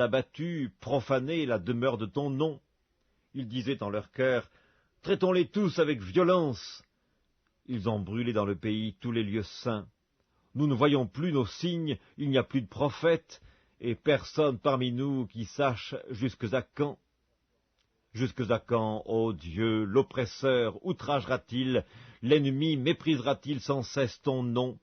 abattu, profané la demeure de ton nom. Ils disaient en leur cœur, « Traitons-les tous avec violence. » Ils ont brûlé dans le pays tous les lieux saints. Nous ne voyons plus nos signes, il n'y a plus de prophètes, et personne parmi nous qui sache jusque à quand. Jusque à quand, ô Dieu, l'oppresseur outragera-t-il, l'ennemi méprisera-t-il sans cesse ton nom?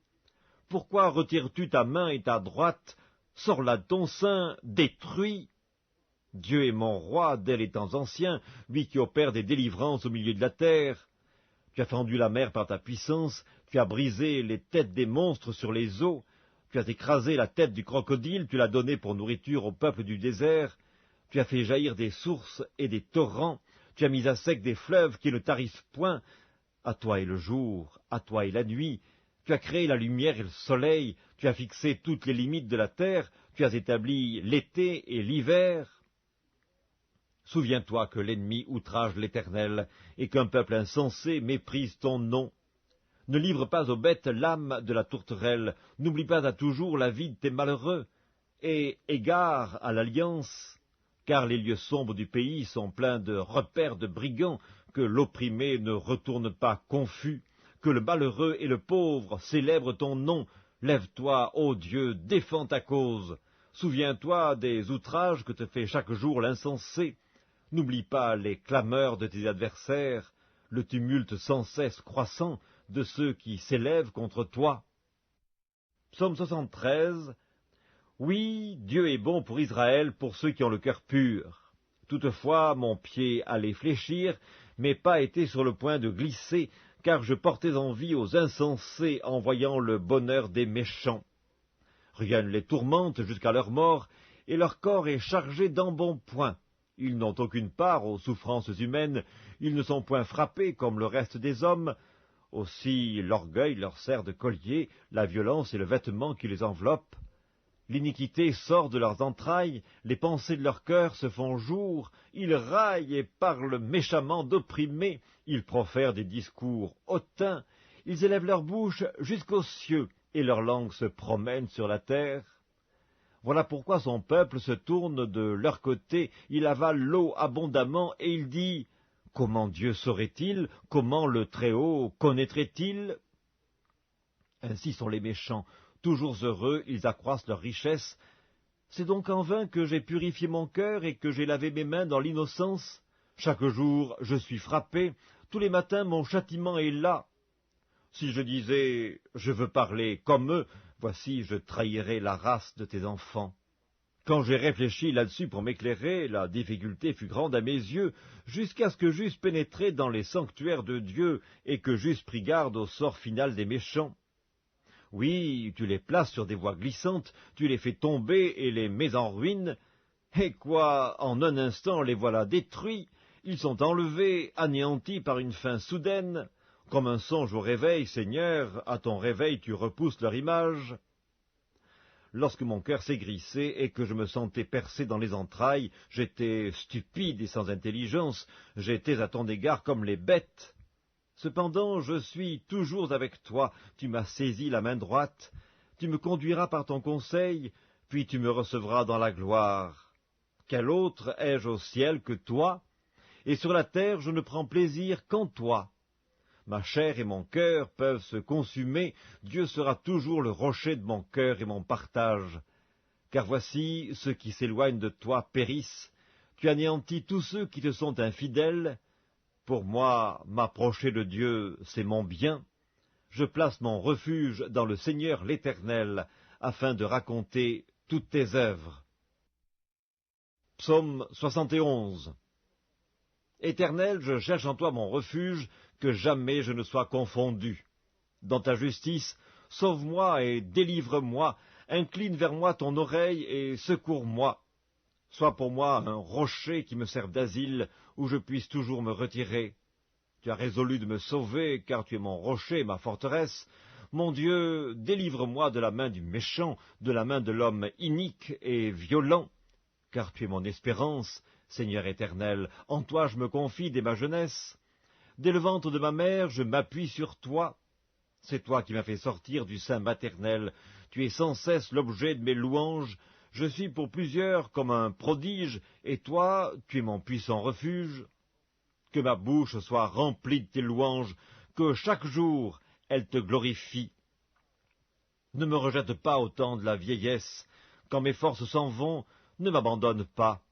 Pourquoi retires-tu ta main et ta droite? Sors-la de ton sein, détruis! Dieu est mon roi dès les temps anciens, lui qui opère des délivrances au milieu de la terre. Tu as fendu la mer par ta puissance, tu as brisé les têtes des monstres sur les eaux, tu as écrasé la tête du crocodile, tu l'as donnée pour nourriture au peuple du désert, tu as fait jaillir des sources et des torrents, tu as mis à sec des fleuves qui ne tarissent point. À toi est le jour, à toi est la nuit, tu as créé la lumière et le soleil, tu as fixé toutes les limites de la terre, tu as établi l'été et l'hiver. Souviens-toi que l'ennemi outrage l'Éternel, et qu'un peuple insensé méprise ton nom. Ne livre pas aux bêtes l'âme de la tourterelle, n'oublie pas à toujours la vie de tes malheureux, et égare à l'alliance, car les lieux sombres du pays sont pleins de repères de brigands, que l'opprimé ne retourne pas confus, que le malheureux et le pauvre célèbrent ton nom. Lève-toi, ô Dieu, défends ta cause. Souviens-toi des outrages que te fait chaque jour l'insensé. N'oublie pas les clameurs de tes adversaires, le tumulte sans cesse croissant de ceux qui s'élèvent contre toi. Psaume 73. Oui, Dieu est bon pour Israël, pour ceux qui ont le cœur pur. Toutefois, mon pied allait fléchir, mes pas étaient sur le point de glisser, car je portais envie aux insensés en voyant le bonheur des méchants. Rien ne les tourmente jusqu'à leur mort, et leur corps est chargé d'embonpoint. Ils n'ont aucune part aux souffrances humaines, ils ne sont point frappés comme le reste des hommes. Aussi l'orgueil leur sert de collier, la violence est le vêtement qui les enveloppe. L'iniquité sort de leurs entrailles, les pensées de leur cœur se font jour, ils raillent et parlent méchamment d'opprimés, ils profèrent des discours hautains, ils élèvent leur bouche jusqu'aux cieux, et leur langue se promène sur la terre. Voilà pourquoi son peuple se tourne de leur côté, il avale l'eau abondamment, et il dit, « Comment Dieu saurait-il? Comment le Très-Haut connaîtrait-il » Ainsi sont les méchants, toujours heureux, ils accroissent leur richesse. C'est donc en vain que j'ai purifié mon cœur et que j'ai lavé mes mains dans l'innocence. Chaque jour, je suis frappé, tous les matins, mon châtiment est là. Si je disais, je veux parler comme eux, voici, je trahirais la race de tes enfants. Quand j'ai réfléchi là-dessus pour m'éclairer, la difficulté fut grande à mes yeux, jusqu'à ce que j'eusse pénétré dans les sanctuaires de Dieu et que j'eusse pris garde au sort final des méchants. Oui, tu les places sur des voies glissantes, tu les fais tomber et les mets en ruine. Et quoi, en un instant les voilà détruits, ils sont enlevés, anéantis par une fin soudaine. Comme un songe au réveil, Seigneur, à ton réveil tu repousses leur image. Lorsque mon cœur s'aigrissait et que je me sentais percé dans les entrailles, j'étais stupide et sans intelligence, j'étais à ton égard comme les bêtes. Cependant, je suis toujours avec toi, tu m'as saisi la main droite, tu me conduiras par ton conseil, puis tu me recevras dans la gloire. Quel autre ai-je au ciel que toi? Et sur la terre je ne prends plaisir qu'en toi. Ma chair et mon cœur peuvent se consumer, Dieu sera toujours le rocher de mon cœur et mon partage. Car voici, ceux qui s'éloignent de toi périssent, tu anéantis tous ceux qui te sont infidèles. Pour moi, m'approcher de Dieu, c'est mon bien. Je place mon refuge dans le Seigneur l'Éternel, afin de raconter toutes tes œuvres. Psaume 71. Éternel, je cherche en toi mon refuge, que jamais je ne sois confondu. Dans ta justice, sauve-moi et délivre-moi, incline vers moi ton oreille et secours-moi. Sois pour moi un rocher qui me serve d'asile, où je puisse toujours me retirer. Tu as résolu de me sauver, car tu es mon rocher, ma forteresse. Mon Dieu, délivre-moi de la main du méchant, de la main de l'homme inique et violent, car tu es mon espérance, Seigneur éternel, en toi je me confie dès ma jeunesse. Dès le ventre de ma mère, je m'appuie sur toi. C'est toi qui m'as fait sortir du sein maternel. Tu es sans cesse l'objet de mes louanges. Je suis pour plusieurs comme un prodige, et toi, tu es mon puissant refuge. Que ma bouche soit remplie de tes louanges, que chaque jour elle te glorifie. Ne me rejette pas au temps de la vieillesse, quand mes forces s'en vont, ne m'abandonne pas.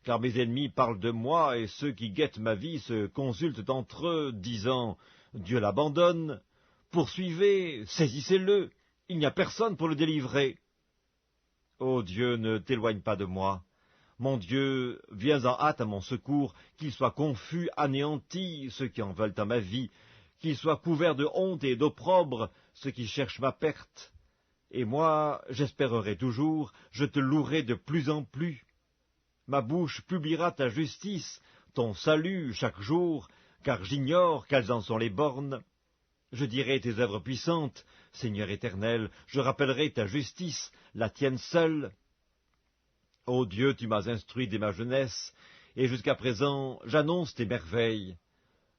Car mes ennemis parlent de moi, et ceux qui guettent ma vie se consultent entre eux, disant « Dieu l'abandonne ». Poursuivez, saisissez-le, il n'y a personne pour le délivrer. Ô Dieu, ne t'éloigne pas de moi. Mon Dieu, viens en hâte à mon secours, qu'ils soient confus, anéantis, ceux qui en veulent à ma vie, qu'ils soient couverts de honte et d'opprobre, ceux qui cherchent ma perte. Et moi, j'espérerai toujours, je te louerai de plus en plus. Ma bouche publiera ta justice, ton salut chaque jour, car j'ignore quelles en sont les bornes. Je dirai tes œuvres puissantes, Seigneur éternel, je rappellerai ta justice, la tienne seule. Ô Dieu, tu m'as instruit dès ma jeunesse, et jusqu'à présent j'annonce tes merveilles.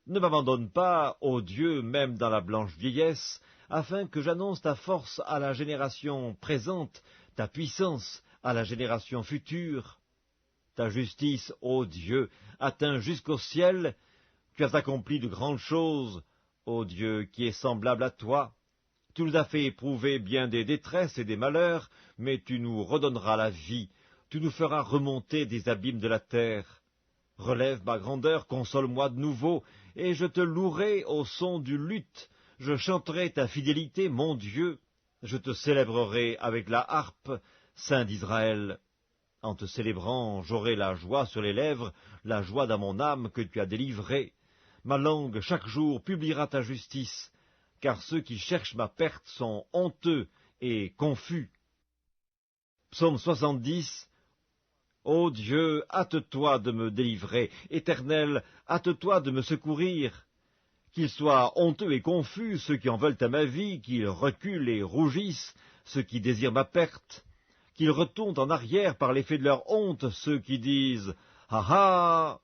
Ne m'abandonne pas, ô Dieu, même dans la blanche vieillesse, afin que j'annonce ta force à la génération présente, ta puissance à la génération future. Ta justice, ô Dieu, atteint jusqu'au ciel. Tu as accompli de grandes choses, ô Dieu, qui est semblable à toi. Tu nous as fait éprouver bien des détresses et des malheurs, mais tu nous redonneras la vie. Tu nous feras remonter des abîmes de la terre. Relève ma grandeur, console-moi de nouveau, et je te louerai au son du luth. Je chanterai ta fidélité, mon Dieu. Je te célébrerai avec la harpe, Saint d'Israël. En te célébrant, j'aurai la joie sur les lèvres, la joie dans mon âme que tu as délivrée. Ma langue, chaque jour, publiera ta justice, car ceux qui cherchent ma perte sont honteux et confus. Psaume 70. Ô Dieu, hâte-toi de me délivrer, Éternel, hâte-toi de me secourir. Qu'ils soient honteux et confus, ceux qui en veulent à ma vie, qu'ils reculent et rougissent, ceux qui désirent ma perte. Qu'ils retournent en arrière par l'effet de leur honte, ceux qui disent « Ah ah !»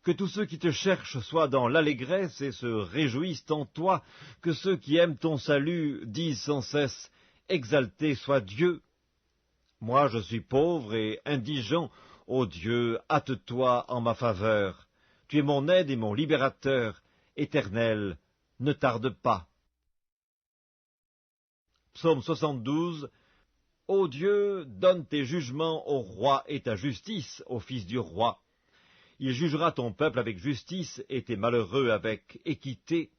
Que tous ceux qui te cherchent soient dans l'allégresse et se réjouissent en toi, que ceux qui aiment ton salut disent sans cesse « Exalté soit Dieu !» Moi je suis pauvre et indigent, ô Dieu, hâte-toi en ma faveur. Tu es mon aide et mon libérateur, Éternel, ne tarde pas. Psaume 72. Ô Dieu, donne tes jugements au roi et ta justice au fils du roi. Il jugera ton peuple avec justice et tes malheureux avec équité.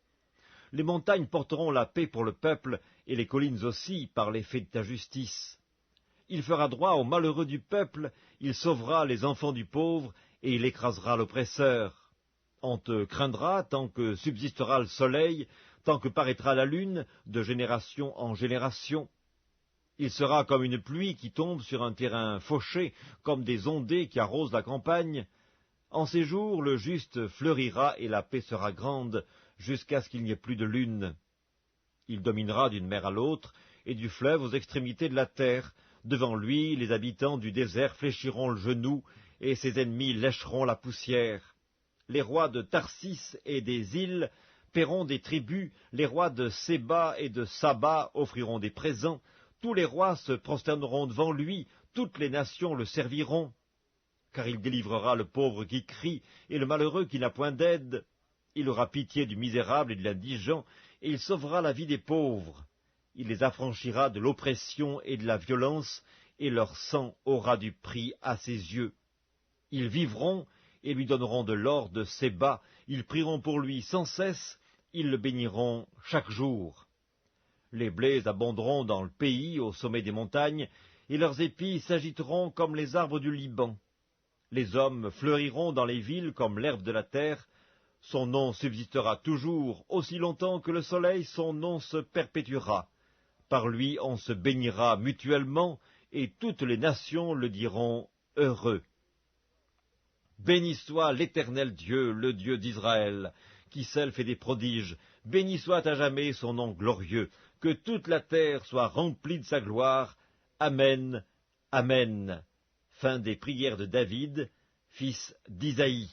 Les montagnes porteront la paix pour le peuple, et les collines aussi par l'effet de ta justice. Il fera droit aux malheureux du peuple, il sauvera les enfants du pauvre, et il écrasera l'oppresseur. On te craindra tant que subsistera le soleil, tant que paraîtra la lune, de génération en génération. Il sera comme une pluie qui tombe sur un terrain fauché, comme des ondées qui arrosent la campagne. En ces jours, le juste fleurira et la paix sera grande, jusqu'à ce qu'il n'y ait plus de lune. Il dominera d'une mer à l'autre, et du fleuve aux extrémités de la terre. Devant lui, les habitants du désert fléchiront le genou, et ses ennemis lécheront la poussière. Les rois de Tarsis et des îles paieront des tributs, les rois de Séba et de Saba offriront des présents, tous les rois se prosterneront devant lui, toutes les nations le serviront. Car il délivrera le pauvre qui crie, et le malheureux qui n'a point d'aide. Il aura pitié du misérable et de l'indigent, et il sauvera la vie des pauvres. Il les affranchira de l'oppression et de la violence, et leur sang aura du prix à ses yeux. Ils vivront, et lui donneront de l'or de Séba, ils prieront pour lui sans cesse, ils le béniront chaque jour. Les blés abonderont dans le pays, au sommet des montagnes, et leurs épis s'agiteront comme les arbres du Liban. Les hommes fleuriront dans les villes comme l'herbe de la terre. Son nom subsistera toujours, aussi longtemps que le soleil, son nom se perpétuera. Par lui on se bénira mutuellement, et toutes les nations le diront heureux. Béni soit l'Éternel Dieu, le Dieu d'Israël, qui seul fait des prodiges. Béni soit à jamais son nom glorieux. Que toute la terre soit remplie de sa gloire. Amen. Amen. Fin des prières de David, fils d'Isaïe.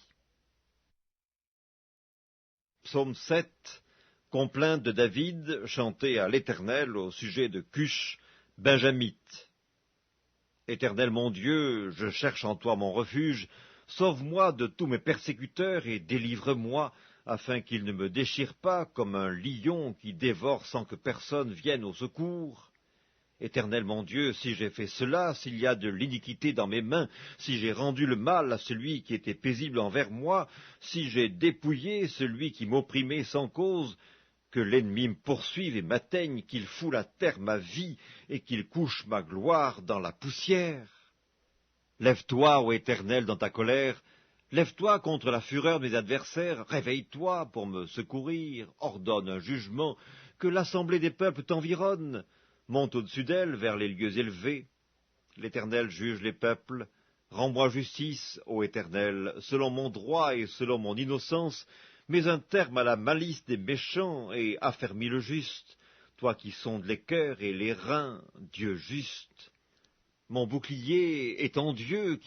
Psaume 7. Complainte de David, chantée à l'Éternel au sujet de Cush, benjamite. Éternel mon Dieu, je cherche en toi mon refuge, sauve-moi de tous mes persécuteurs et délivre-moi, afin qu'ils ne me déchirent pas comme un lion qui dévore sans que personne vienne au secours. Éternel mon Dieu, si j'ai fait cela, s'il y a de l'iniquité dans mes mains, si j'ai rendu le mal à celui qui était paisible envers moi, si j'ai dépouillé celui qui m'opprimait sans cause, que l'ennemi me poursuive et m'atteigne, qu'il foule à terre ma vie et qu'il couche ma gloire dans la poussière. Lève-toi, ô Éternel, dans ta colère, lève-toi contre la fureur de mes adversaires, réveille-toi pour me secourir, ordonne un jugement, que l'assemblée des peuples t'environne, monte au-dessus d'elle vers les lieux élevés. L'Éternel juge les peuples, rends-moi justice, ô Éternel, selon mon droit et selon mon innocence, mets un terme à la malice des méchants et affermis le juste, toi qui sondes les cœurs et les reins, Dieu juste. Mon bouclier est en Dieu qui